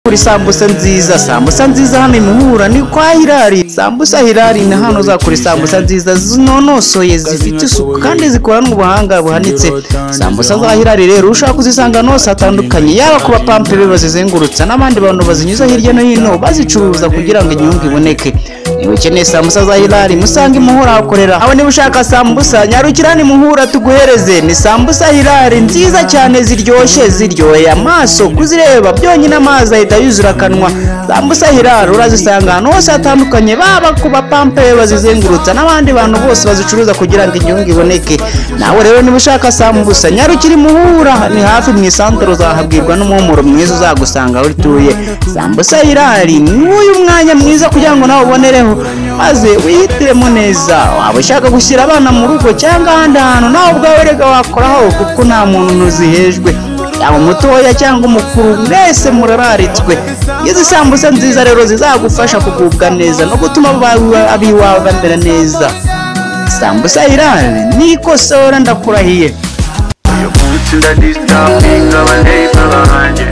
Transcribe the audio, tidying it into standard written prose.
kuri sambusa nziza hano Muhura ni kwa Hilali. Sambusa Hilali ni hano za kuri sambusa nziza zinonosoye zifite isuku kandi zikoranwe ubuhanga buhanitse. Sambusa za Hilali rero ushaka kuzisanga no satandukanye yaba kuba pampe bazizengurutsa n'abandi bantu bazinyuza hirya no hino bazicuruza kugira ngo inyungu iboneke. Niba ukeneye sambusa za Hilali musange Muhura akorera. Aho niba ushaka sambusa nyarukirani Muhura tuguhereze. Ni sambusa Hilali nziza cyane ziryoye amaso kuzireba byonyine amazi ahita yuzura kanwa. Sambusa Hilali urazisanga no satandukanye baba kuba pampe bazizengurutsa n'abandi bantu bose bazicuruza kugira ngo inyungu iboneke. Nawe rero niba ushaka sambusa nyarukiri Muhura ni hafi mu isantero zahabwirwa n'umuhumuro mwiza uzagusanga aho utuye. Sambusa Hilali ni uyu mwanya mwiza kugira ngo nawe ubonereho maze wihitiremo neza. Waba ushaka gushyira abana mu rugo cyangwa ahandi hantu nawe ubwawe rega wakoraho kuko nta muntu nuzihejwe yaba mutoya cyangwa umukuru mwese murararitswe. Izi sambusa nziza rero zizagufasha kugubwa neza no gutuma abiwawe bamera neza. Sambusa Hilali ni ikosora ndakurahiye. Uyu munsi ndadisitapinga abandeba banjye